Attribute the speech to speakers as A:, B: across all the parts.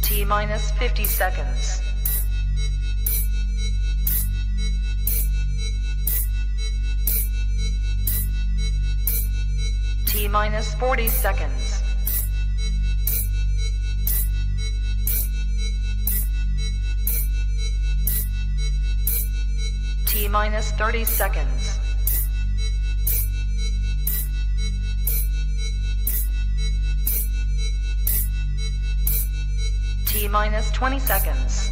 A: T minus 50 seconds. T minus 40 seconds. T minus 30 seconds. T minus 20 seconds.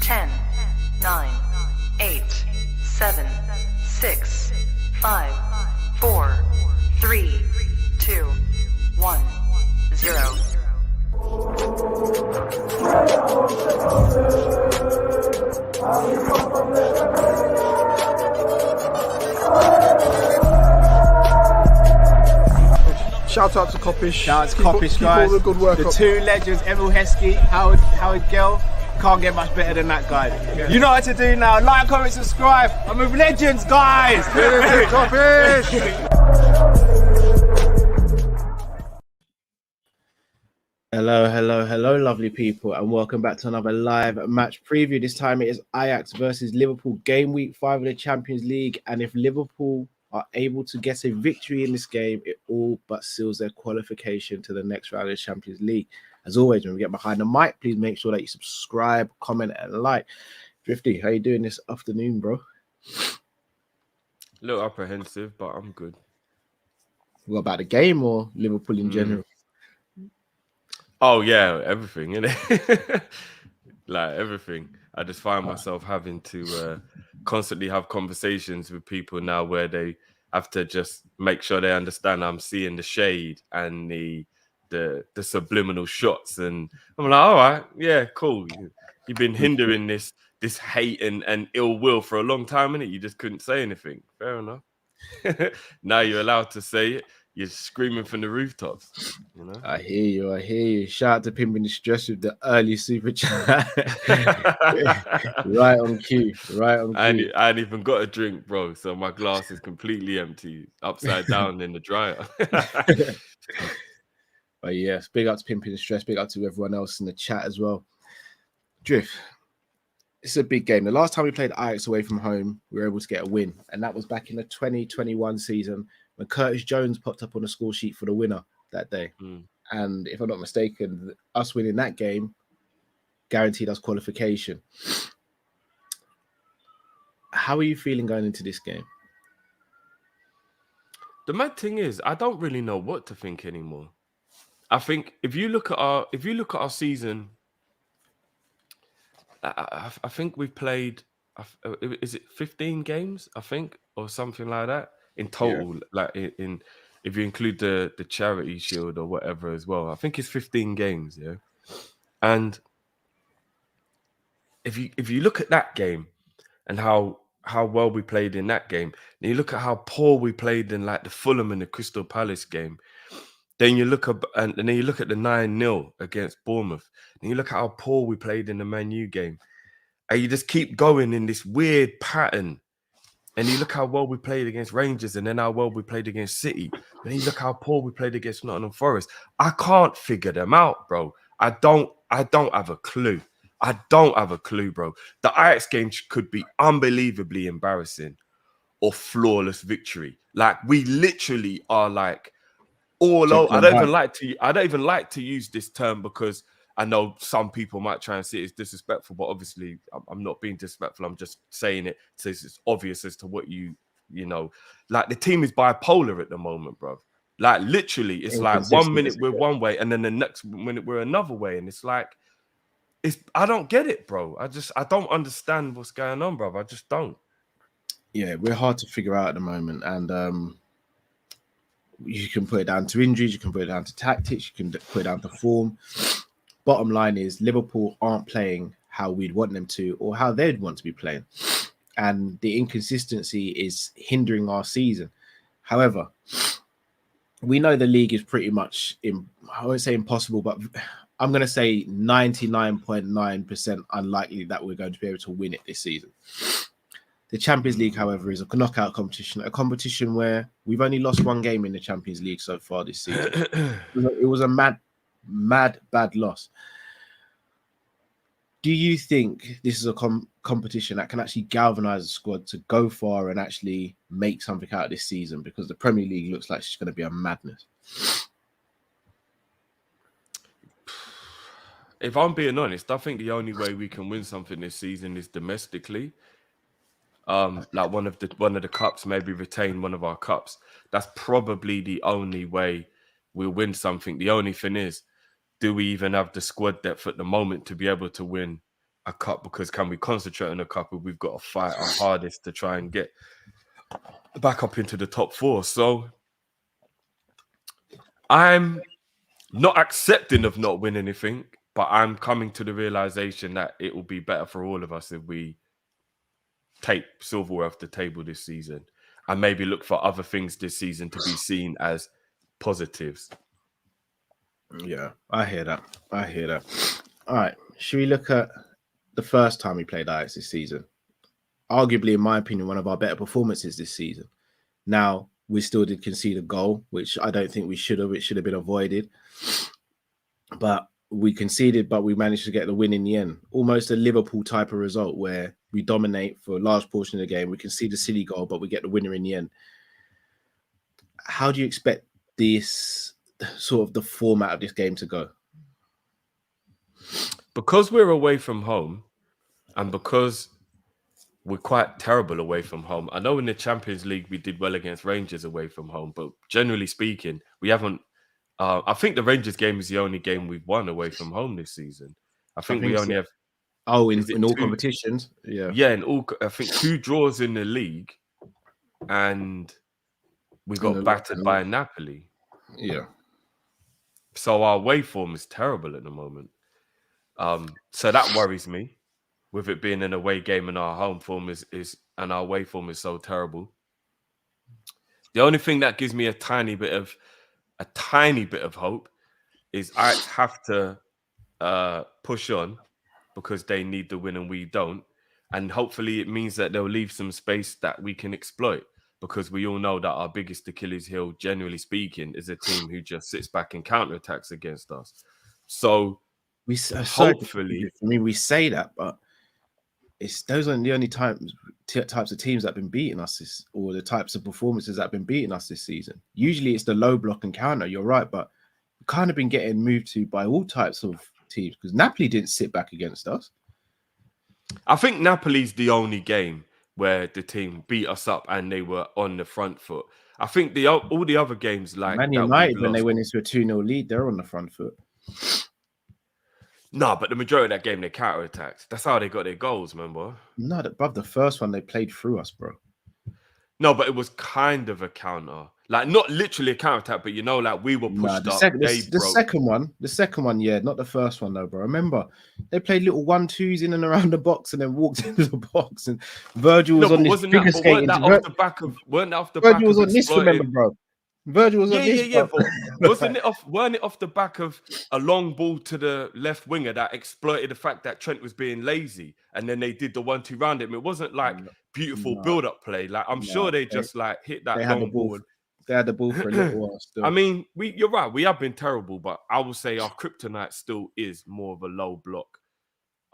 A: Ten, 9, 8, 7, 6, 5, 4, 3, 2, 1, 0.
B: Shout out to Kopish.
C: Shout out to Kopish, guys.
B: Keep all the good work
C: the
B: up.
C: two legends, Emil Heskey, Howard Gill. Can't get much better than that guy. Yeah. You know what to do now. Like, comment, subscribe. I'm with legends, guys.
B: Kopish.
D: Hello, lovely people, and welcome back to another live match preview. This time it is Ajax versus Liverpool, game week 5 of the Champions League. And if Liverpool are able to get a victory in this game, it all but seals their qualification to the next round of the Champions League. As always, when we get behind the mic, please make sure that you subscribe, comment, and like. Drifty, how you doing this afternoon, bro?
E: A little apprehensive, but I'm good.
D: What about the game or Liverpool in general?
E: Oh yeah, everything, innit? Like everything. I just find myself having to constantly have conversations with people now where they have to just make sure they understand I'm seeing the shade and the subliminal shots, and I'm like, all right, yeah, cool. You've been hindering this hate and ill will for a long time, innit? You just couldn't say anything. Fair enough. Now you're allowed to say it. You're screaming from the rooftops, you know.
D: I hear you. Shout out to Pimping the Stress with the early super chat. right on cue.
E: I ain't even got a drink, bro. So my glass is completely empty, upside down in the dryer.
D: But yes, big up to Pimping the Stress. Big up to everyone else in the chat as well. Drift, it's a big game. The last time we played Ajax away from home, we were able to get a win, and that was back in the 2021 season when Curtis Jones popped up on the score sheet for the winner that day. And if I'm not mistaken, us winning that game guaranteed us qualification. How are you feeling going into this game?
E: The mad thing is, I don't really know what to think anymore. I think if you look at our season, I think we've played, is it 15 games? I think, or something like that. In total, like in if you include the charity shield or whatever as well, I think it's 15 games, yeah. And if you look at that game and how well we played in that game, and you look at how poor we played in like the Fulham and the Crystal Palace game, then you look at and then you look at the 9-0 against Bournemouth, and you look at how poor we played in the Man U game, and you just keep going in this weird pattern. And you look how well we played against Rangers, and then how well we played against City. And then you look how poor we played against Nottingham Forest. I can't figure them out, bro. I don't have a clue. I don't have a clue, bro. The Ajax game could be unbelievably embarrassing or flawless victory. Like we literally are like all over. I don't even like to use this term because I know some people might try and see it as disrespectful, but obviously I'm not being disrespectful. I'm just saying it so it's obvious as to what you know. Like the team is bipolar at the moment, bro. Like literally, it's like 1 minute we're one way and then the next minute we're another way, and it's like I don't get it, bro. I don't understand what's going on, bro. I just don't.
D: Yeah, we're hard to figure out at the moment, and you can put it down to injuries, you can put it down to tactics, you can put it down to form. Bottom line is Liverpool aren't playing how we'd want them to or how they'd want to be playing. And the inconsistency is hindering our season. However, we know the league is pretty much, I won't say impossible, but I'm going to say 99.9% unlikely that we're going to be able to win it this season. The Champions League, however, is a knockout competition, a competition where we've only lost one game in the Champions League so far this season. It was a mad, bad loss. Do you think this is a competition that can actually galvanize the squad to go far and actually make something out of this season? Because the Premier League looks like it's going to be a madness.
E: If I'm being honest, I think the only way we can win something this season is domestically. Like one of the cups, maybe retain one of our cups. That's probably the only way we'll win something. The only thing is, do we even have the squad depth at the moment to be able to win a cup? Because can we concentrate on a cup if we've got to fight our hardest to try and get back up into the top 4? So I'm not accepting of not winning anything, but I'm coming to the realization that it will be better for all of us if we take silverware off the table this season and maybe look for other things this season to be seen as positives.
D: Yeah, I hear that. All right, should we look at the first time we played Ajax this season? Arguably, in my opinion, one of our better performances this season. Now, we still did concede a goal, which I don't think we should have. It should have been avoided. But we conceded, but we managed to get the win in the end. Almost a Liverpool type of result where we dominate for a large portion of the game. We concede a silly goal, but we get the winner in the end. How do you expect this sort of the format of this game to go?
E: Because we're away from home and because we're quite terrible away from home. I know in the Champions League we did well against Rangers away from home, but generally speaking, we haven't. I think the Rangers game is the only game we've won away from home this season. I think we only have.
D: Oh, in all competitions,
E: yeah. In all, I think 2 draws in the league, and we got battered by Napoli.
D: Yeah.
E: So our away form is terrible at the moment. So that worries me. With it being an away game and our home form is and our away form is so terrible. The only thing that gives me a tiny bit of hope is I have to push on because they need the win and we don't. And hopefully it means that they'll leave some space that we can exploit, because we all know that our biggest Achilles heel, generally speaking, is a team who just sits back and counterattacks against us. So hopefully,
D: I mean, we say that, but those aren't the only types of teams that have been beating us or the types of performances that have been beating us this season. Usually it's the low block and counter, you're right, but we've kind of been getting moved to by all types of teams, because Napoli didn't sit back against us.
E: I think Napoli's the only game where the team beat us up and they were on the front foot. I think all the other games, like
D: Man United, when they went into a 2-0 lead, they're on the front foot.
E: No, but the majority of that game, they counter-attacked. That's how they got their goals, remember?
D: No, above the first one, they played through us, bro.
E: No, but it was kind of a counter. Like, not literally a counter-attack, but, like, we were pushed up.
D: The second one, yeah, not the first one, though, bro. Remember, they played little 1-2s in and around the box and then walked into the box, and Virgil was on this figure skating.
E: Weren't that off the back
D: Virgil was on this, remember, bro? Virgil was on this.
E: Yeah. Weren't it off the back of a long ball to the left winger that exploited the fact that Trent was being lazy, and then they did the 1-2 round him? It wasn't like beautiful build-up play. Like, I'm sure they just like hit that long ball.
D: They had the ball for a little while still.
E: I mean, you're right. We have been terrible, but I will say our kryptonite still is more of a low block.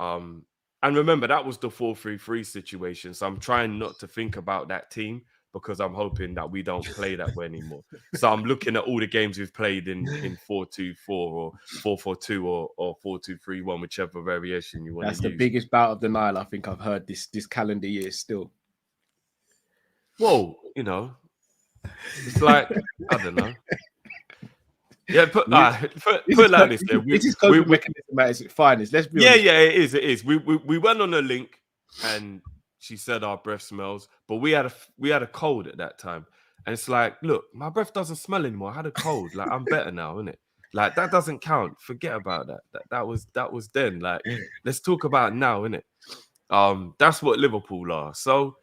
E: And remember, that was the 4-3-3 situation. So I'm trying not to think about that team, because I'm hoping that we don't play that way anymore. So I'm looking at all the games we've played in 4-2-4 or 4-4-2 or 4-2-3-1, whichever variation you want to use.
D: That's the biggest bout of the Nile I think I've heard this calendar year still.
E: Whoa, it's like, I don't know. Yeah, put it like this.
D: This is coping mechanism at its finest. Let's be honest.
E: Yeah, it is. We went on a link and she said our breath smells, but we had a cold at that time. And it's like, look, my breath doesn't smell anymore. I had a cold. Like, I'm better now, innit? Like, that doesn't count. Forget about that. That was then. Like, let's talk about now, innit? That's what Liverpool are. So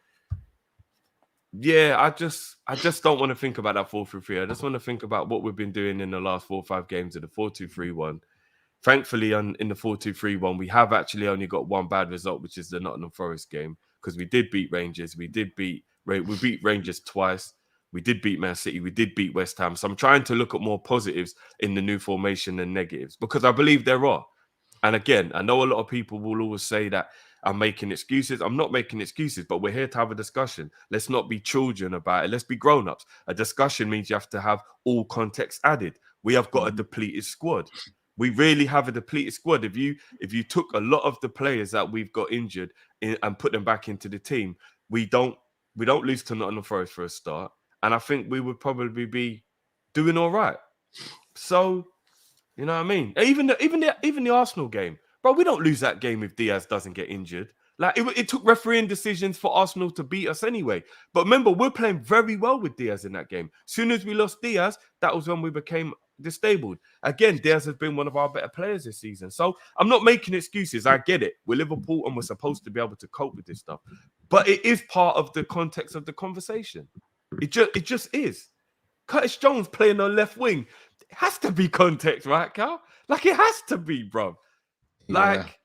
E: yeah, I just don't want to think about that 4-3-3. I just want to think about what we've been doing in the last 4 or 5 games of the 4-2-3-1. Thankfully, in the 4-2-3-1, we have actually only got one bad result, which is the Nottingham Forest game, because we did beat Rangers. We beat Rangers twice. We did beat Man City. We did beat West Ham. So I'm trying to look at more positives in the new formation than negatives, because I believe there are. And again, I know a lot of people will always say that I'm making excuses. I'm not making excuses, but we're here to have a discussion. Let's not be children about it. Let's be grown-ups. A discussion means you have to have all context added. We have got a depleted squad. We really have a depleted squad. If you took a lot of the players that we've got injured and put them back into the team, we don't lose to Nottingham Forest for a start. And I think we would probably be doing all right. So, you know what I mean? Even the Arsenal game, bro, we don't lose that game if Diaz doesn't get injured. Like it took refereeing decisions for Arsenal to beat us anyway. But remember, we're playing very well with Diaz in that game. As soon as we lost Diaz, that was when we became disabled. Again, Diaz has been one of our better players this season. So I'm not making excuses. I get it. We're Liverpool and we're supposed to be able to cope with this stuff. But it is part of the context of the conversation. It just is. Curtis Jones playing on left wing. It has to be context, right, Cal? Like, it has to be, bro. Like,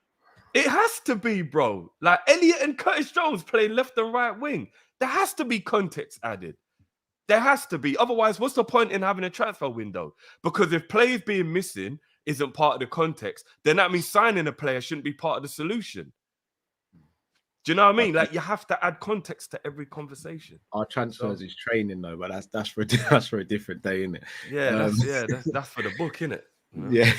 E: it has to be, bro. Like, Elliot and Curtis Jones playing left and right wing. There has to be context added. There has to be. Otherwise, what's the point in having a transfer window? Because if players being missing isn't part of the context, then that means signing a player shouldn't be part of the solution. Do you know what I mean? Like, you have to add context to every conversation.
D: Our transfers is training though, but that's for a different day, isn't it?
E: Yeah, that's for the book, isn't it?
D: Yeah.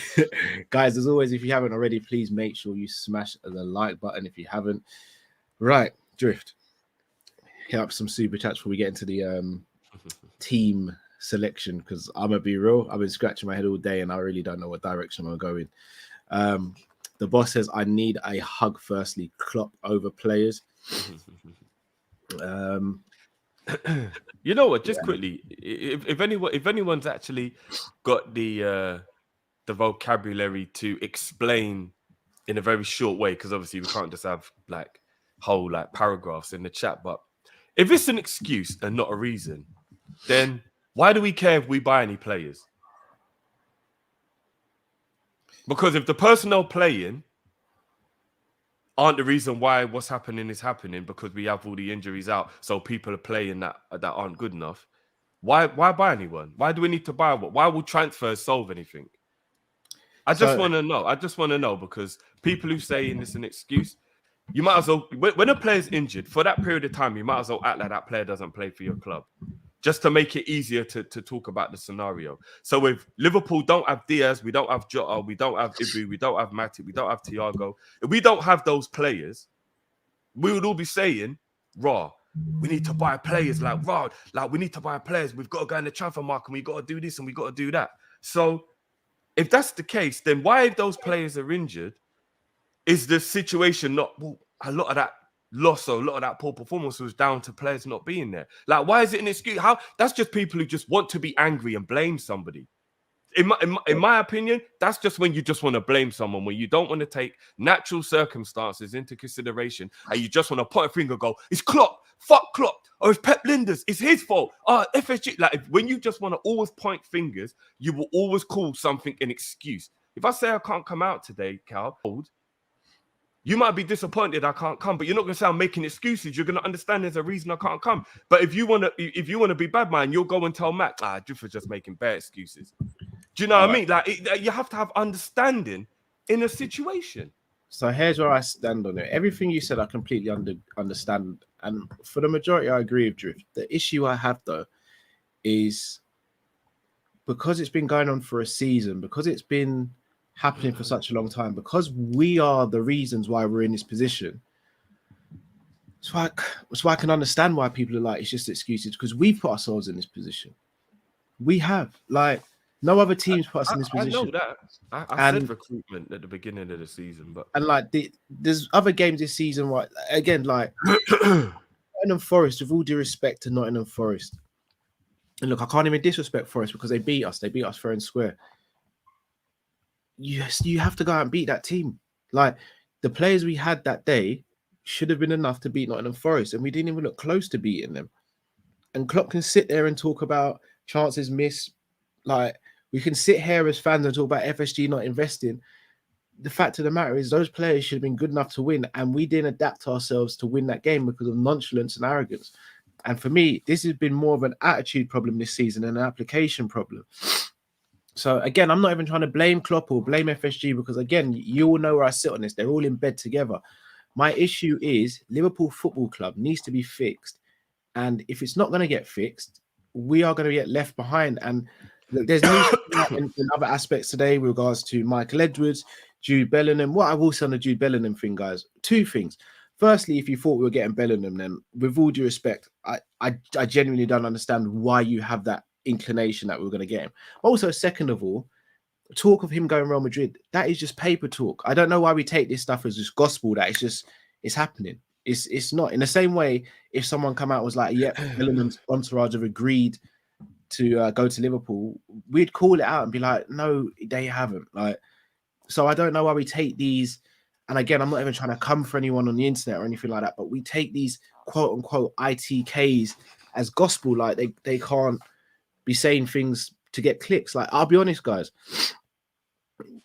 D: Guys, as always, if you haven't already, please make sure you smash the like button if you haven't. Right, Drift. Hit up some super chats before we get into the team selection, because I'm gonna be real. I've been scratching my head all day and I really don't know what direction I'm going. The boss says, I need a hug firstly. Klopp over players.
E: You know what? Just quickly, if anyone's actually got the vocabulary to explain in a very short way, because obviously we can't just have like whole like paragraphs in the chat. But if it's an excuse and not a reason, then why do we care if we buy any players? Because if the personnel playing aren't the reason why what's happening is happening, because we have all the injuries out, so people are playing that aren't good enough, why buy anyone? Why do we need to buy one? Why will transfers solve anything? I just want to know, because people who say it's an excuse, you might as well, when a player's injured, for that period of time, you might as well act like that player doesn't play for your club, just to make it easier to talk about the scenario. So if Liverpool don't have Diaz, we don't have Jota, we don't have Ibu, we don't have Matip, we don't have Thiago, if we don't have those players, we would all be saying, raw, we need to buy players, like we need to buy players, we've got to go in the transfer market, and we got to do this and we got to do that. So if that's the case, then why, if those players are injured, is the situation not, well, a lot of that loss or a lot of that poor performance was down to players not being there? Like, why is it an excuse? How? That's just people who just want to be angry and blame somebody. In my opinion, that's just when you just want to blame someone, when you don't want to take natural circumstances into consideration, and you just want to point a finger and go, it's Klopp, fuck Klopp, or it's Pep Linders, it's his fault. FSG. Like, when you just want to always point fingers, you will always call something an excuse. If I say I can't come out today, Cal, you might be disappointed I can't come, but you're not going to say I'm making excuses. You're going to understand there's a reason I can't come. But if you want to be bad man, you'll go and tell Matt, Drift was just making bad excuses. Do you know what I mean? Like, you have to have understanding in a situation.
D: So here's where I stand on it. Everything you said, I completely understand. And for the majority, I agree with Drift. The issue I have, though, is because it's been going on for a season, because it's been happening for such a long time, because we are the reasons why we're in this position. So I can understand why people are like, it's just excuses, because we've put ourselves in this position. We have. Like, no other teams put us in this position.
E: I know that. I said recruitment at the beginning of the season, but there's other games this season where, again, like Nottingham Forest, with all due respect to Nottingham Forest, and look, I can't even disrespect Forest because they beat us. They beat us fair and square. Yes, you have to go out and beat that team. Like, the players we had that day should have been enough to beat Nottingham Forest, and we didn't even look close to beating them. And Klopp can sit there and talk about chances missed. Like, we can sit here as fans and talk about FSG not investing,
D: the fact of the matter is those players should have been good enough to win, and we didn't adapt ourselves to win that game because of nonchalance and arrogance. And for me, this has been more of an attitude problem this season than an application problem. So again, I'm not even trying to blame Klopp or blame FSG because again, you all know where I sit on this. They're all in bed together. My issue is Liverpool Football Club needs to be fixed. And if it's not going to get fixed, we are going to get left behind. And look, there's news in other aspects today with regards to Michael Edwards, Jude Bellingham. What I will say on the Jude Bellingham thing, guys, two things. Firstly, if you thought we were getting Bellingham, then with all due respect, I genuinely don't understand why you have that inclination that we're going to get him. Also, second of all, talk of him going Real Madrid, that is just paper talk. I don't know why we take this stuff as just gospel, that it's happening. It's not. In the same way, if someone come out and was like, yeah, Bellingham's entourage have agreed to go to Liverpool, we'd call it out and be like, no, they haven't. Like, so I don't know why we take these. And again, I'm not even trying to come for anyone on the internet or anything like that, but we take these quote unquote ITKs as gospel. Like they can't be saying things to get clicks. Like, I'll be honest, guys,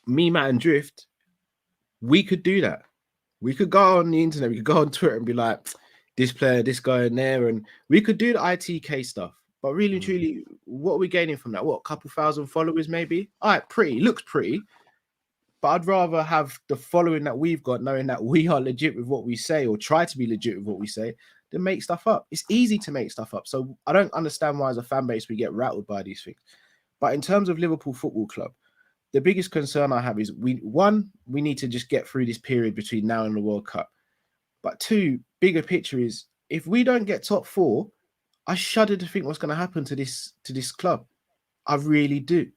D: me, Matt, and Drift, we could do that. We could go on the internet, we could go on Twitter and be like, this player, this guy in there, and we could do the ITK stuff. But really, truly, what are we gaining from that? What, a couple thousand followers, maybe? All right, pretty, looks pretty. But I'd rather have the following that we've got, knowing that we are legit with what we say, or try to be legit with what we say, than make stuff up. It's easy to make stuff up. So I don't understand why, as a fan base, we get rattled by these things. But in terms of Liverpool Football Club, the biggest concern I have is we need to just get through this period between now and the World Cup. But two, bigger picture is, if we don't get top four, I shudder to think what's going to happen to this club. I really do.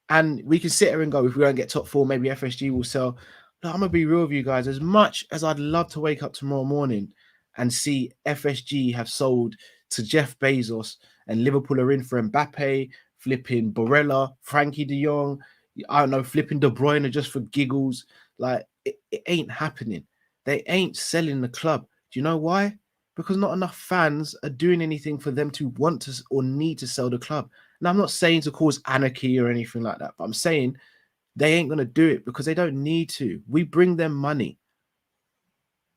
D: And we can sit here and go, if we don't get top four, maybe FSG will sell. No, I'm going to be real with you guys. As much as I'd love to wake up tomorrow morning and see FSG have sold to Jeff Bezos and Liverpool are in for Mbappe, flipping Barella, Frankie de Jong, I don't know, flipping De Bruyne just for giggles. Like, it ain't happening. They ain't selling the club. Do you know why? Because not enough fans are doing anything for them to want to or need to sell the club. Now, I'm not saying to cause anarchy or anything like that, but I'm saying they ain't going to do it because they don't need to. We bring them money.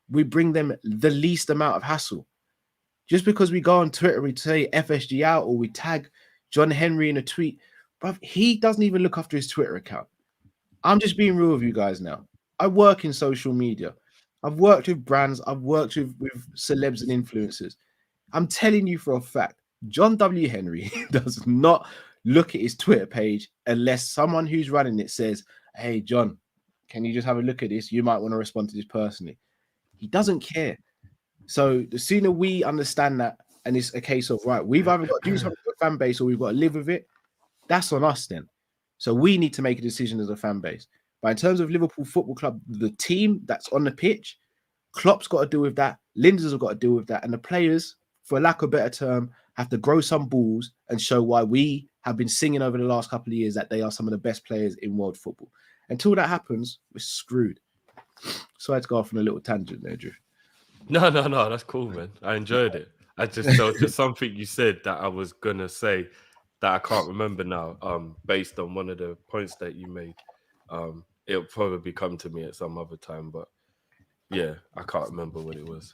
D: We bring them the least amount of hassle. Just because we go on Twitter, we say FSG out, or we tag John Henry in a tweet, bruv, he doesn't even look after his Twitter account. I'm just being real with you guys now. I work in social media. I've worked with brands. I've worked with celebs and influencers. I'm telling you for a fact, John W. Henry does not look at his Twitter page unless someone who's running it says, hey, John, can you just have a look at this? You might want to respond to this personally. He doesn't care. So the sooner we understand that, and it's a case of, right, we've either got to do something with the fan base or we've got to live with it, that's on us then. So we need to make a decision as a fan base. But in terms of Liverpool Football Club, the team that's on the pitch, Klopp's got to deal with that. Linders have got to deal with that. And the players, for lack of a better term, have to grow some balls and show why we have been singing over the last couple of years that they are some of the best players in world football. Until that happens, we're screwed. So I had to go off on a little tangent there, Drew.
E: No, that's cool, man. I enjoyed it. There was just something you said that I was gonna say that I can't remember now. Based on one of the points that you made, it'll probably come to me at some other time. But yeah, I can't remember what it was.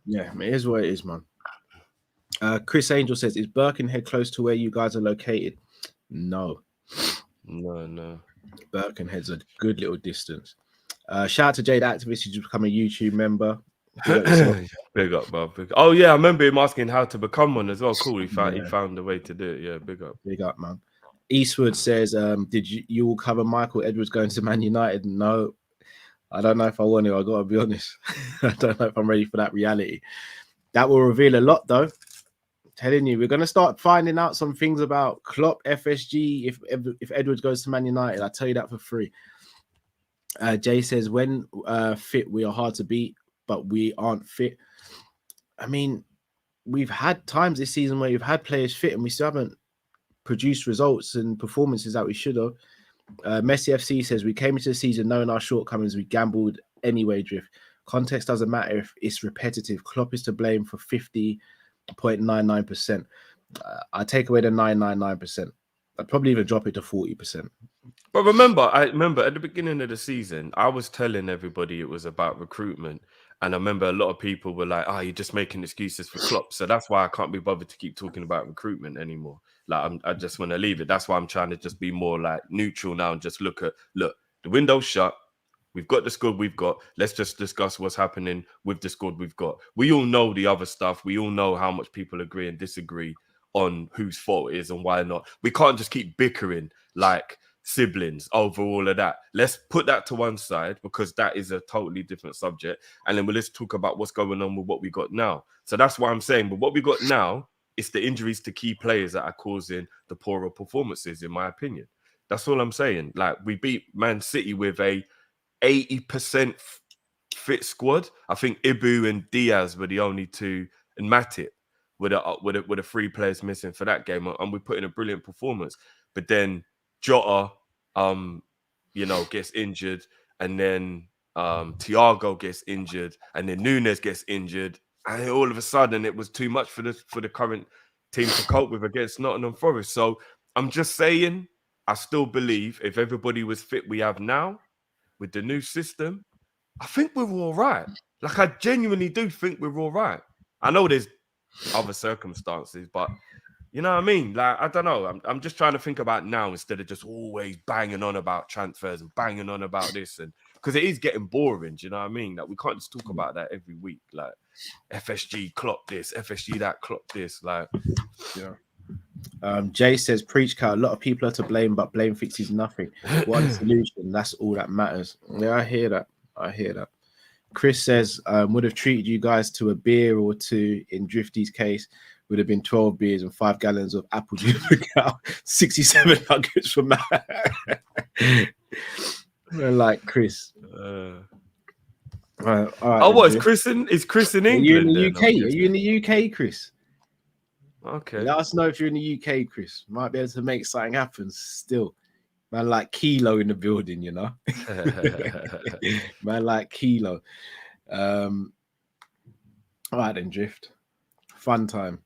D: Yeah, it is what it is, man. Chris Angel says, "Is Birkenhead close to where you guys are located?" No. Birkenhead's a good little distance. Shout out to Jade Activist, who's become a YouTube member.
E: Big up, bro. Oh yeah, I remember him asking how to become one as well. Cool, he found a way to do it. Yeah, big up,
D: man. Eastwood says, "Did you all cover Michael Edwards going to Man United?" No, I don't know if I want to. I gotta be honest. I don't know if I'm ready for that reality. That will reveal a lot, though. I'm telling you, we're gonna start finding out some things about Klopp, FSG. If Edwards goes to Man United, I'll tell you that for free. Jay says, when fit, we are hard to beat, but we aren't fit. I mean, we've had times this season where we've had players fit and we still haven't produced results and performances that we should have. Messi FC says, we came into the season knowing our shortcomings. We gambled anyway, Drift. Context doesn't matter if it's repetitive. Klopp is to blame for 50.99%. I take away the 999%. I'd probably even drop it to 40%.
E: But I remember at the beginning of the season, I was telling everybody it was about recruitment. And I remember a lot of people were like, you're just making excuses for Klopp. So that's why I can't be bothered to keep talking about recruitment anymore. Like, I just want to leave it. That's why I'm trying to just be more like neutral now and just look, the window's shut. We've got the squad we've got. Let's just discuss what's happening with the squad we've got. We all know the other stuff. We all know how much people agree and disagree on whose fault it is and why not. We can't just keep bickering like siblings over all of that. Let's put that to one side because that is a totally different subject. And then let's talk about what's going on with what we got now. So that's what I'm saying. But what we got now is the injuries to key players that are causing the poorer performances, in my opinion. That's all I'm saying. Like, we beat Man City with a 80% fit squad. I think Ibu and Diaz were the only two, and Matip with the 3 players missing for that game, and we put in a brilliant performance. But then Jota, gets injured, and then Thiago gets injured, and then Nunes gets injured, and all of a sudden it was too much for the current team to cope with against Nottingham Forest. So I'm just saying, I still believe if everybody was fit we have now with the new system, I think we're all right. Like, I genuinely do think we're all right. I know there's other circumstances, but you know what I mean? Like, I don't know. I'm just trying to think about now instead of just always banging on about transfers and banging on about this, and because it is getting boring. Do you know what I mean? Like, we can't just talk about that every week. Like, FSG Klopp this, FSG that, Klopp this. Like,
D: Yeah. Jay says, preach cow. A lot of people are to blame, but blame fixes nothing. One solution, that's all that matters. Yeah, I hear that. Chris says, would have treated you guys to a beer or two. In Drifty's case, would have been 12 beers and 5 gallons of apple juice per cow, 67 nuggets for Matt. Like Chris. All right,
E: what is Chris in? Is Chris in England?
D: Are you in the UK? Are you in the UK, Chris?
E: Okay.
D: Let us know if you're in the UK, Chris. Might be able to make something happen still. Man, like Kilo in the building, you know. Man, like Kilo. All right, then, Drift. Fun time.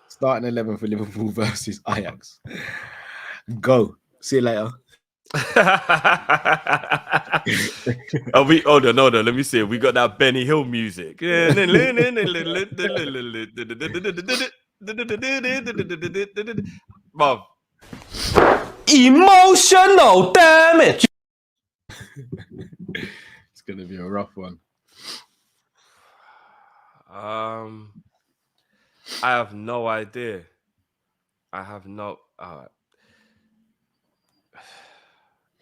D: Starting 11 for Liverpool versus Ajax. Go. See you later.
E: Hold on. Let me see. We got that Benny Hill music. Bob.
F: Emotional damage.
D: It's gonna be a rough one.
E: I have no idea.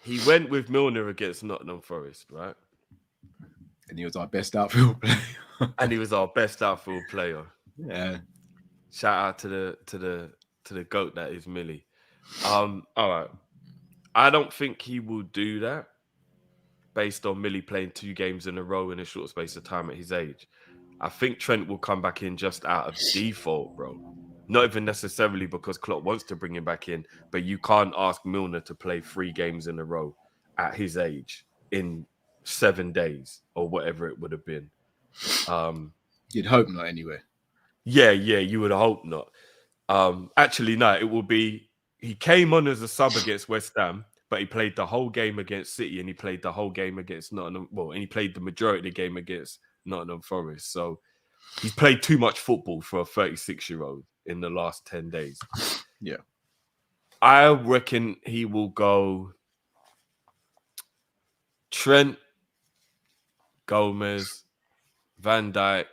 E: He went with Milner against Nottingham Forest, right?
D: And he was our best outfield player. Yeah.
E: Shout out to the goat that is Millie. All right. I don't think he will do that based on Millie playing 2 games in a row in a short space of time at his age. I think Trent will come back in just out of default, bro. Not even necessarily because Klopp wants to bring him back in, but you can't ask Milner to play 3 games in a row at his age in 7 days or whatever it would have been.
D: You'd hope not anyway.
E: Yeah, you would hope not. Actually, no, it will be, he came on as a sub against West Ham, but he played the whole game against City and he played the whole game against Nottingham. Well, and he played the majority of the game against Nottingham Forest. So he's played too much football for a 36-year-old in the last 10 days.
D: Yeah.
E: I reckon he will go Trent, Gomez, Van Dijk,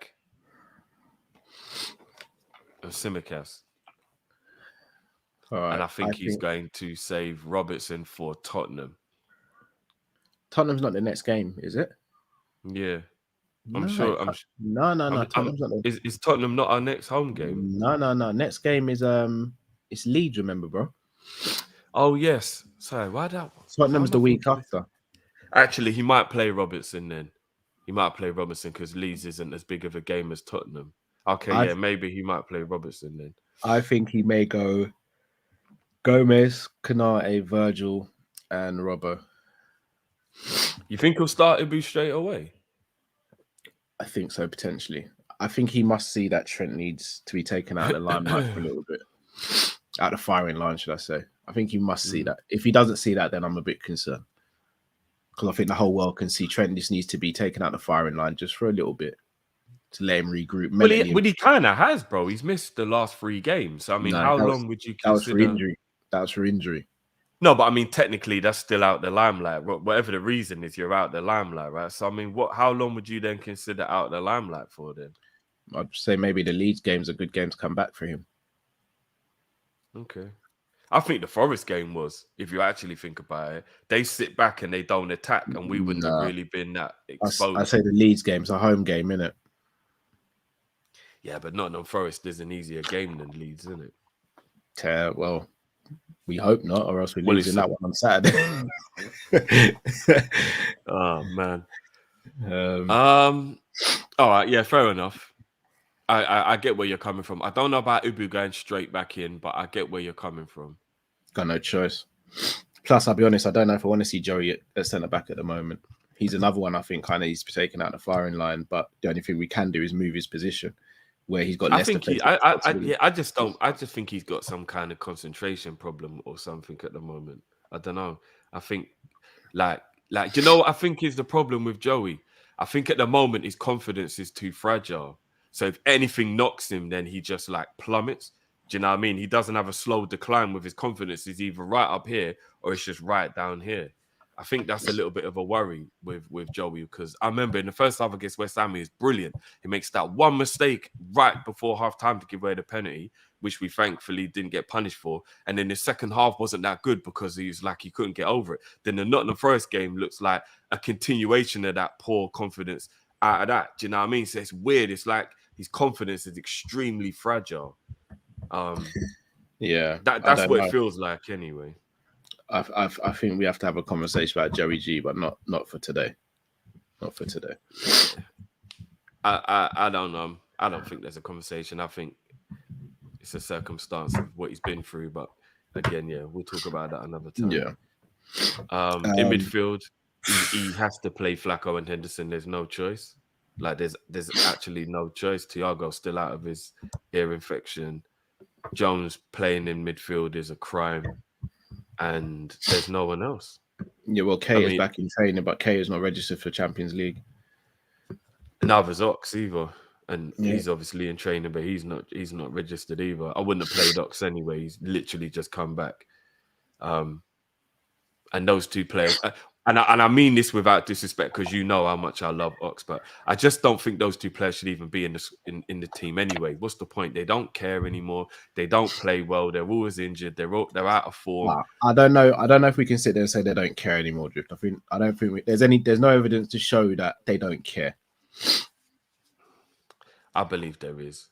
E: and Tsimikas.
D: All right.
E: And I think he's going to save Robertson for Tottenham.
D: Tottenham's not the next game, is it?
E: Yeah. I'm
D: No.
E: Tottenham's not is Tottenham not our next home game?
D: No. Next game is it's Leeds, remember, bro?
E: Oh yes. Sorry, why that one?
D: Tottenham's the week after.
E: Actually, he might play Robertson then. He might play Robertson because Leeds isn't as big of a game as Tottenham. Okay, maybe he might play Robertson then.
D: I think he may go Gomez, Canate, Virgil, and Robbo.
E: You think he'll start Ibu straight away?
D: I think so, potentially. I think he must see that Trent needs to be taken out of the limelight for a little bit. Out of firing line, should I say? I think he must see that. If he doesn't see that, then I'm a bit concerned. Because I think the whole world can see Trent just needs to be taken out the firing line just for a little bit to let him regroup.
E: Well, he kind of has, bro. He's missed the last 3 games. I mean, how long would you consider?
D: That was for injury. That was for injury.
E: No, but I mean, technically, that's still out the limelight. Whatever the reason is, you're out the limelight, right? So, I mean, how long would you then consider out the limelight for then?
D: I'd say maybe the Leeds game's a good game to come back for him.
E: Okay. I think the Forest game was, if you actually think about it, they sit back and they don't attack, and we wouldn't have really been that exposed.
D: I say the Leeds game's a home game, innit?
E: Yeah, but Nottingham Forest is an easier game than Leeds, isn't it?
D: Well, we hope not, or else we're losing that one on Saturday.
E: Oh man. All right, yeah, fair enough. I get where you're coming from. I don't know about Ubu going straight back in, but I get where you're coming from.
D: Got no choice. Plus, I'll be honest, I don't know if I want to see Joey at centre back at the moment. He's another one I think kind of needs to be taken out of the firing line, but the only thing we can do is move his position where he's got less.
E: I just think he's got some kind of concentration problem or something at the moment. I don't know. I think like you know what I think is the problem with Joey? I think at the moment his confidence is too fragile. So if anything knocks him, then he just like plummets. Do you know what I mean? He doesn't have a slow decline with his confidence. Is either right up here or it's just right down here. I think that's a little bit of a worry with Joey, because I remember in the first half against West Ham, he's brilliant. He makes that one mistake right before half time to give away the penalty, which we thankfully didn't get punished for. And then the second half wasn't that good because he was like he couldn't get over it. Then the Nottingham Forest game looks like a continuation of that poor confidence out of that. Do you know what I mean? So it's weird. It's like his confidence is extremely fragile.
D: Yeah,
E: that's what it feels like anyway.
D: I think we have to have a conversation about Joey G, but not for today. Not for today.
E: I don't know. I don't think there's a conversation. I think it's a circumstance of what he's been through. But again, yeah, we'll talk about that another time.
D: Yeah.
E: In midfield, he has to play Flacco and Henderson. There's no choice. Like there's actually no choice. Thiago's still out of his ear infection. Jones playing in midfield is a crime. And there's no one else.
D: Yeah, well, Kay is back in training, but Kay is not registered for Champions League.
E: Neither's Ox either. And he's obviously in training, but he's not registered either. I wouldn't have played Ox anyway. He's literally just come back. And those two players, and I mean this without disrespect, because you know how much I love Ox, but I just don't think those two players should even be in the team anyway. What's the point? They don't care anymore. They don't play well. They're always injured. They're out of form.
D: I don't know if we can sit there and say they don't care anymore, Drift. I don't think there's no evidence to show that they don't care.
E: I believe there is.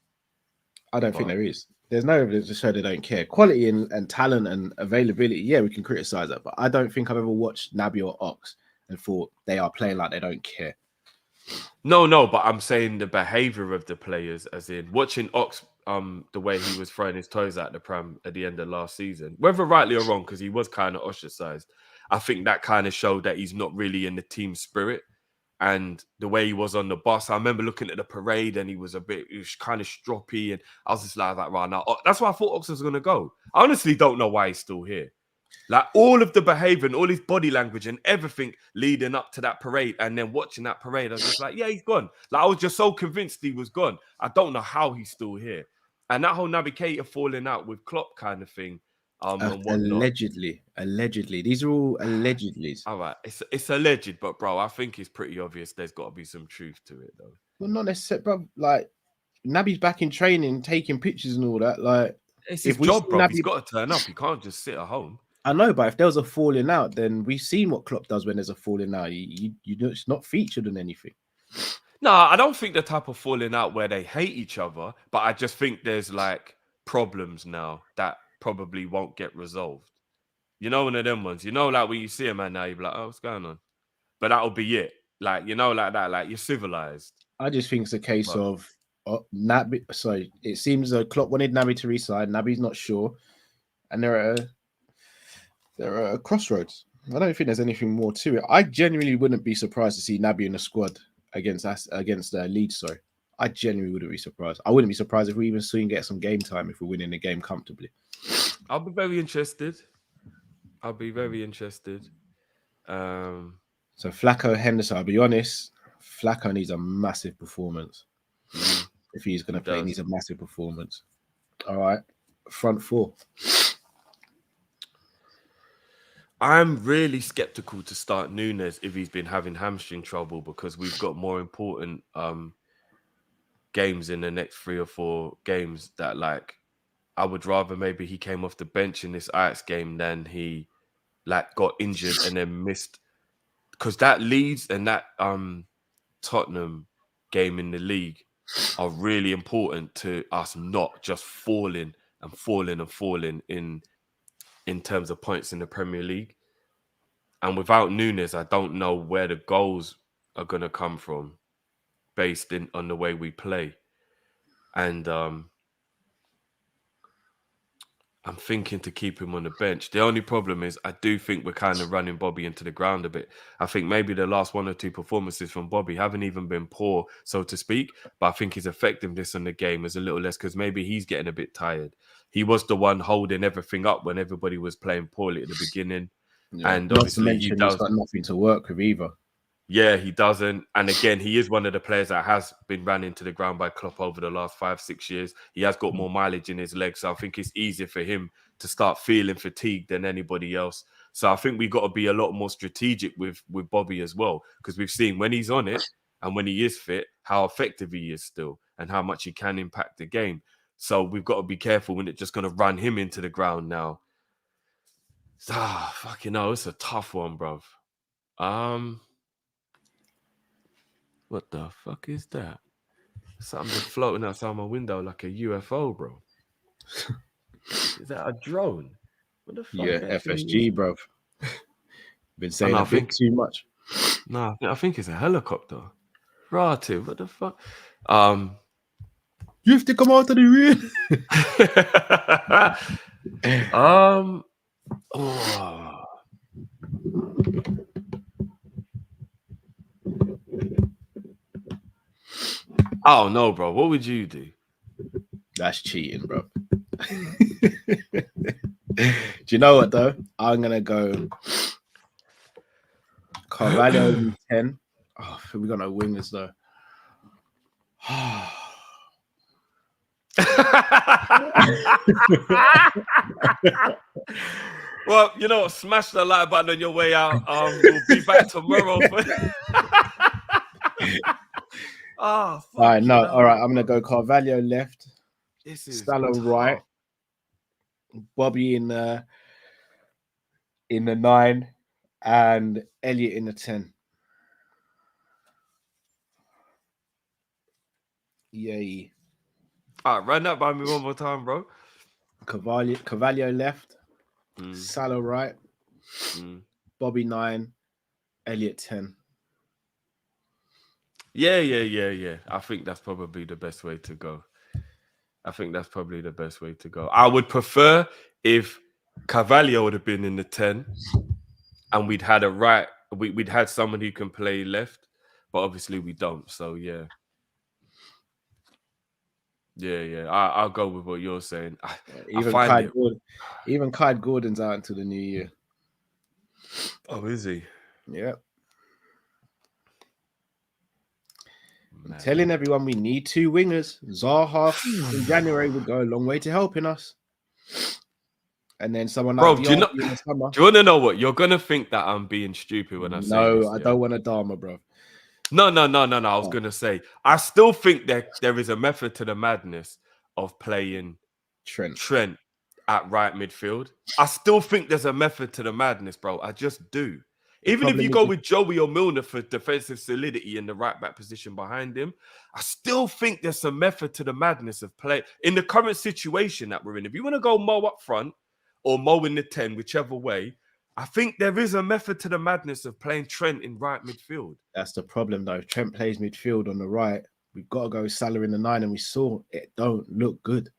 D: I don't think there is. There's no evidence to show they don't care. Quality and talent and availability, yeah, we can criticize that, but I don't think I've ever watched Naby or Ox and thought they are playing like they don't care.
E: No, but I'm saying the behavior of the players, as in watching Ox, the way he was throwing his toes out the pram at the end of last season, whether rightly or wrong, because he was kind of ostracized. I think that kind of showed that he's not really in the team spirit. And the way he was on the bus, I remember looking at the parade and he was kind of stroppy. And I was just like right now, that's why I thought Ox was going to go. I honestly don't know why he's still here. Like all of the behavior and all his body language and everything leading up to that parade and then watching that parade, I was just like, yeah, he's gone. Like I was just so convinced he was gone. I don't know how he's still here. And that whole Naby Keita falling out with Klopp kind of thing.
D: Allegedly. These are all allegedly.
E: All right, it's alleged, but bro, I think it's pretty obvious. There's got to be some truth to it, though.
D: Well, not necessarily, bro. Like Naby's back in training, taking pictures and all that. Like
E: it's his job, bro. He's got to turn up. He can't just sit at home.
D: I know, but if there was a falling out, then we've seen what Klopp does when there's a falling out. You know, it's not featured in anything.
E: No, I don't think the type of falling out where they hate each other, but I just think there's like problems now that probably won't get resolved. You know, one of them ones. You know, like when you see a man now, you're like, oh, what's going on? But that'll be it. Like, you know, like that. Like you're civilized.
D: I just think it's a case of Naby. So it seems Klopp wanted Naby to resign. Naby's not sure, and there are crossroads. I don't think there's anything more to it. I genuinely wouldn't be surprised to see Naby in the squad against Leeds. Sorry, I genuinely wouldn't be surprised. I wouldn't be surprised if we even soon get some game time if we're winning the game comfortably.
E: I'll be very interested. I'll be very interested.
D: So Flacco, Henderson. I'll be honest. Flacco needs a massive performance. If he's going to play, he needs a massive performance. All right, front four.
E: I'm really skeptical to start Nunes if he's been having hamstring trouble because we've got more important games in the next 3 or 4 games that like I would rather maybe he came off the bench in this Ajax game than he like got injured and then missed, because that Leeds and that Tottenham game in the league are really important to us not just falling in terms of points in the Premier League. And without Nunes, I don't know where the goals are going to come from based on the way we play. And I'm thinking to keep him on the bench. The only problem is I do think we're kind of running Bobby into the ground a bit. I think maybe the last 1 or 2 performances from Bobby haven't even been poor, so to speak, but I think his effectiveness in the game is a little less because maybe he's getting a bit tired. He was the one holding everything up when everybody was playing poorly at the beginning.
D: Yeah.
E: And
D: Not
E: obviously
D: to mention
E: he does.
D: He's got nothing to work with either.
E: Yeah, he doesn't. And again, he is one of the players that has been ran into the ground by Klopp over the last 5-6 years. He has got more mileage in his legs. So I think it's easier for him to start feeling fatigued than anybody else. So I think we've got to be a lot more strategic with Bobby as well, because we've seen when he's on it and when he is fit, how effective he is still and how much he can impact the game. So we've got to be careful when it's just going to run him into the ground now. Fucking hell, it's a tough one, bruv. What the fuck is that? Something just floating outside my window like a UFO, bro. Is that a drone? What the fuck?
D: Yeah, FSG, bro. Been saying
E: I
D: a bit too much.
E: No, I think it's a helicopter. Relative, what the fuck?
D: You have to come out of the rear.
E: Oh no, bro. What would you do?
D: That's cheating, bro. Do you know what though? I'm gonna go Carvalho in 10. Oh, we're gonna win this though.
E: Well, you know, smash the like button on your way out. We'll be back tomorrow.
D: All right, no, all right. I'm gonna go Carvalho left, Salah right, Bobby in the 9, and Elliot in the 10. Yay!
E: All right, run that by me one more time, bro.
D: Carvalho left, Salah right, Bobby 9, Elliot 10.
E: Yeah. I think that's probably the best way to go. I would prefer if Carvalho would have been in the 10 and we'd had we'd had someone who can play left, but obviously we don't. So yeah. I'll go with what you're saying.
D: Even Kai Gordon's out until the new year.
E: Oh, is he?
D: Yeah. I'm telling everyone we need 2 wingers. Zaha in January would go a long way to helping us. And then someone like
E: do you want to know what? You're going to think that I'm being stupid when I say this.
D: No, I don't want a Dharma, bro.
E: No. I was going to say, I still think that there is a method to the madness of playing Trent at right midfield. I still think there's a method to the madness, bro. I just do. Even if you go with Joey or Milner for defensive solidity in the right back position behind him, I still think there's some method to the madness of play in the current situation that we're in. If you want to go Mo up front or Mo in the 10, whichever way, I think there is a method to the madness of playing Trent in right midfield.
D: That's the problem, though. If Trent plays midfield on the right, we've got to go Salah in the 9, and we saw it don't look good.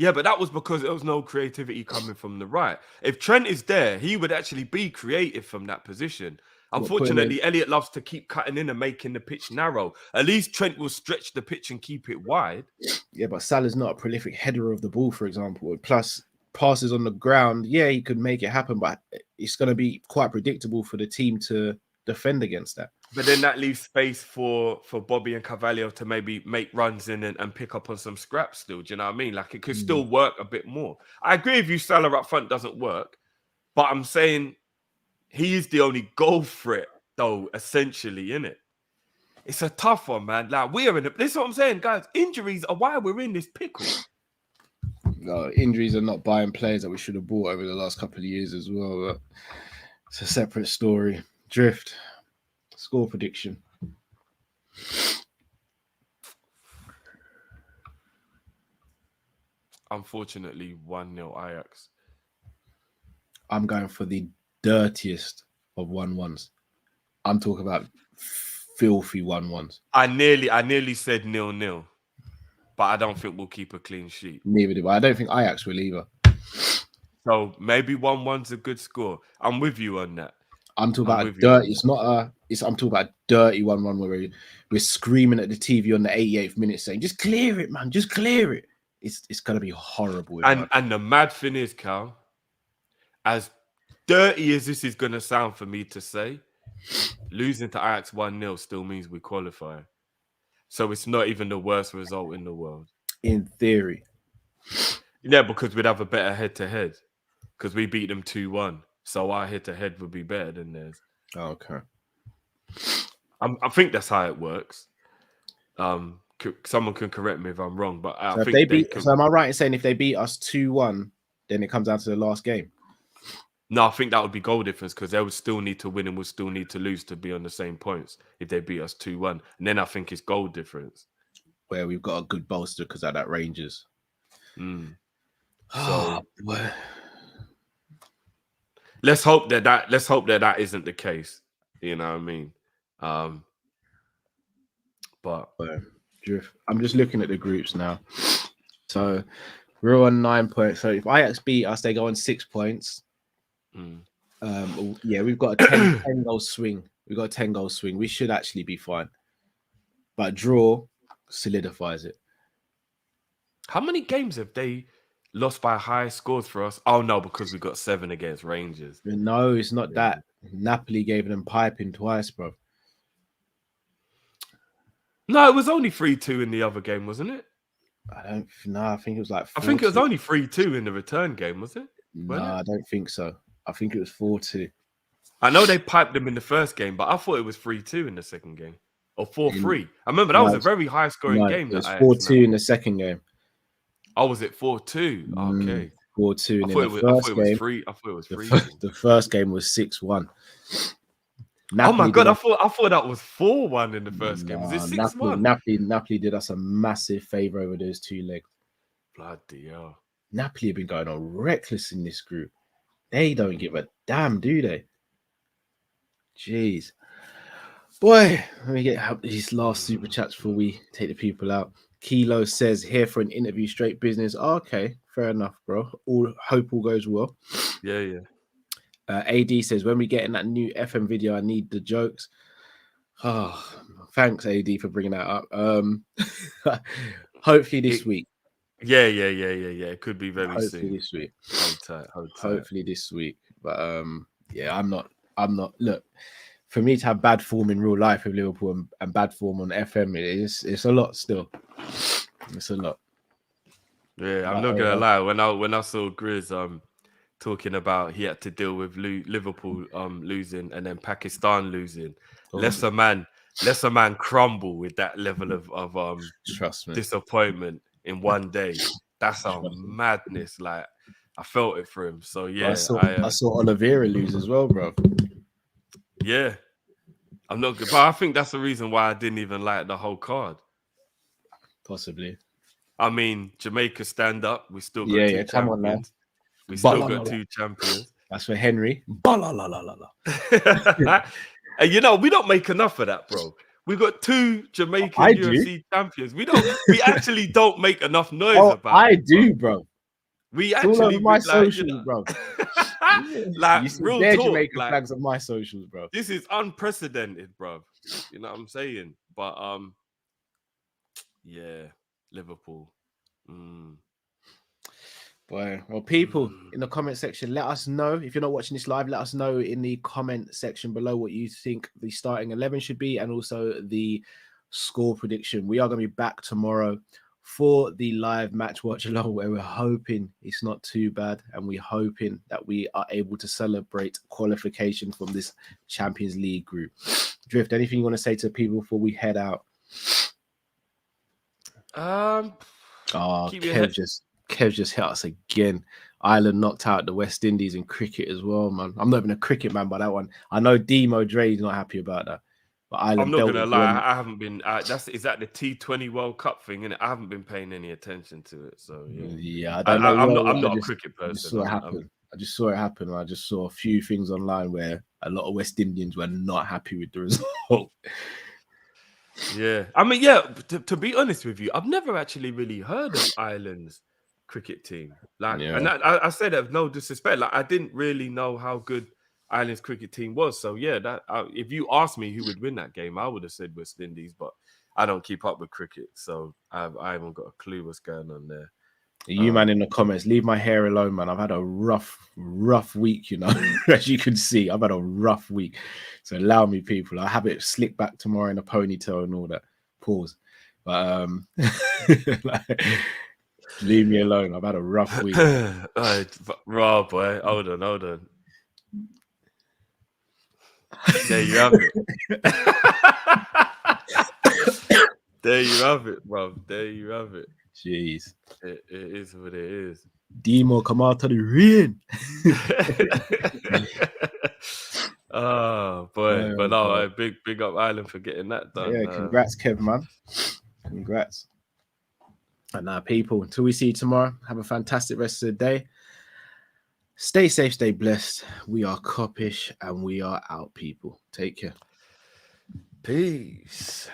E: Yeah, but that was because there was no creativity coming from the right. If Trent is there, he would actually be creative from that position. Unfortunately, Elliot loves to keep cutting in and making the pitch narrow. At least Trent will stretch the pitch and keep it wide.
D: Yeah, but Salah's not a prolific header of the ball, for example. Plus, passes on the ground, yeah, he could make it happen, but it's going to be quite predictable for the team to defend against that.
E: But then that leaves space for Bobby and Carvalho to maybe make runs in and pick up on some scraps still. Do you know what I mean? Like, it could still work a bit more. I agree with you, Salah up front doesn't work, but I'm saying he is the only goal threat, though, essentially, innit? It's a tough one, man. Like, this is what I'm saying, guys. Injuries are why we're in this pickle.
D: No, injuries are not buying players that we should have bought over the last couple of years as well. But it's a separate story. Drift. Score prediction.
E: Unfortunately, 1-0 Ajax.
D: I'm going for the dirtiest of 1-1s. I'm talking about filthy 1-1s.
E: I nearly said 0-0, but I don't think we'll keep a clean sheet.
D: Neither do I. I don't think Ajax will either.
E: So maybe 1-1's a good score. I'm with you on that.
D: I'm talking about dirty. It's not a. I'm talking about a dirty 1-1 where we're screaming at the TV on the 88th minute saying, "Just clear it, man! Just clear it." It's gonna be horrible.
E: And the mad thing is, Cal, as dirty as this is gonna sound for me to say, losing to Ajax 1-0 still means we qualify. So it's not even the worst result in the world.
D: In theory.
E: Yeah, because we'd have a better head-to-head. Because we beat them 2-1. So our head-to-head would be better than theirs.
D: Okay.
E: I think that's how it works. Someone can correct me if I'm wrong, but I think
D: so am I right in saying if they beat us 2-1, then it comes down to the last game?
E: No, I think that would be goal difference because they would still need to win and would still need to lose to be on the same points if they beat us 2-1. And then I think it's goal difference.
D: Where we've got a good bolster because of that Rangers.
E: So let's hope that isn't the case. You know what I mean? But
D: I'm just looking at the groups now. So we're on 9 points. So if Ajax beat us, they go on 6 points. Yeah, we've got a 10 goal swing. We've got a 10 goal swing. We should actually be fine. But draw solidifies it.
E: How many games have they lost by high scores for us? Oh no, because we got 7 against Rangers.
D: No, it's not that. Napoli gave them piping twice, bro.
E: No, it was only 3-2 in the other game, wasn't it?
D: I think it was like 4-2.
E: I think it was only 3-2 in the return game, was it?
D: No, I don't think so. I think it was 4-2.
E: I know they piped them in the first game, but I thought it was 3-2 in the second game. Or 4-3. I remember that was a very high-scoring game.
D: It was 4-2 in the second game.
E: Oh, was it 4-2? Okay.
D: 4-2.
E: I thought it was 3. I thought it was 3.
D: The first game was 6-1.
E: Oh my God, I thought that was 4-1 in the first game. Was it 6-1?
D: Napoli did us a massive favour over those 2 legs.
E: Bloody hell.
D: Napoli have been going on reckless in this group. They don't give a damn, do they? Jeez. Boy, let me get these last super chats before we take the people out. Kilo says, here for an interview, straight business. Oh, okay, fair enough, bro. Hope all goes well.
E: Yeah.
D: AD says, when we get in that new FM video, I need the jokes. Oh, thanks, AD, for bringing that up. Hopefully this week.
E: Yeah. It could be very soon.
D: Hopefully this week.
E: Hold tight.
D: Hopefully this week. But yeah, I'm not. Look, for me to have bad form in real life with Liverpool and bad form on FM, it's a lot still. It's a lot.
E: Yeah, I'm not gonna lie. When I saw Grizz talking about he had to deal with Liverpool losing and then Pakistan losing, lesser man crumble with that level of
D: trust me,
E: disappointment in one day. That's a madness. Like, I felt it for him. So yeah,
D: I saw Oliveira lose as well, bro.
E: Yeah, I'm not good, but I think that's the reason why I didn't even like the whole card.
D: Possibly.
E: I mean, Jamaica stand up. We still got two champions.
D: Come on, man.
E: We still got 2 champions.
D: That's for Henry.
E: And you know, we don't make enough of that, bro. We got 2 Jamaican UFC champions. We actually don't make enough noise about it.
D: I do, bro.
E: We
B: It's all over
E: actually,
B: my
E: like,
B: socials, bro.
E: like
B: You see
E: real
B: their
E: talk,
B: Jamaican
E: like,
B: flags on my socials, bro.
E: this is unprecedented, bro. You know what I'm saying? But yeah, Liverpool. Mm.
B: Boy, well, people in the comment section, let us know. If you're not watching this live, let us know in the comment section below what you think the starting 11 should be and also the score prediction. We are going to be back tomorrow for the live match watch along, where we're hoping it's not too bad and we're hoping that we are able to celebrate qualification from this Champions League group. Drift, anything you want to say to people before we head out?
E: Keep your head.
B: Kev just hit us again. Ireland knocked out the West Indies in cricket as well, man. I'm not even a cricket man by that one. I know Demo Dre's not happy about that. But Ireland
E: I'm not gonna lie, I haven't been. Is that the T20 World Cup thing? And I haven't been paying any attention to it. So
B: yeah, I don't know.
E: I'm not a cricket person.
B: I just saw it happen. I just saw a few things online where a lot of West Indians were not happy with the result.
E: Yeah, I mean, yeah. To be honest with you, I've never actually really heard of Ireland's cricket team. Like,
B: Yeah.
E: and I say that with no disrespect. Like, I didn't really know how good Ireland's cricket team was. So yeah, if you asked me who would win that game, I would have said West Indies. But I don't keep up with cricket, so I haven't got a clue what's going on there.
B: You man in the comments, leave my hair alone, man. I've had a rough week, you know. As you can see, I've had a rough week. So allow me, people. I have it slicked back tomorrow in a ponytail and all that. Pause. But leave me alone. I've had a rough week.
E: Raw boy, hold on. There you have it. There you have it, bro. There you have it.
B: Jeez.
E: It is what it is.
B: Demo, come out to the ring.
E: Oh boy, but no, big up Ireland for getting that done.
B: Yeah, congrats, Kev, man. Congrats. And now, people, until we see you tomorrow, have a fantastic rest of the day. Stay safe, stay blessed. We are Kopish and we are out, people. Take care.
E: Peace.